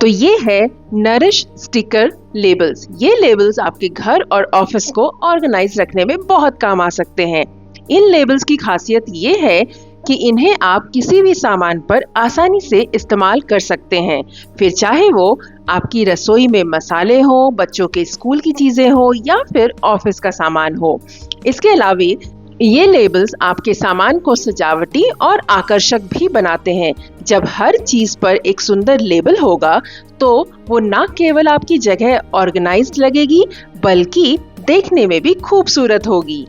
तो ये है नरिश स्टिकर लेबल्स। ये लेबल्स आपके घर और ऑफिस को ऑर्गेनाइज रखने में बहुत काम आ सकते हैं। इन लेबल्स की खासियत ये है कि इन्हें आप किसी भी सामान पर आसानी से इस्तेमाल कर सकते हैं, फिर चाहे वो आपकी रसोई में मसाले हो, बच्चों के स्कूल की चीजें हो या फिर ऑफिस का सामान हो। इसके अलावा ये लेबल्स आपके सामान को सजावटी और आकर्षक भी बनाते हैं। जब हर चीज पर एक सुंदर लेबल होगा तो वो न केवल आपकी जगह ऑर्गेनाइज्ड लगेगी बल्कि देखने में भी खूबसूरत होगी।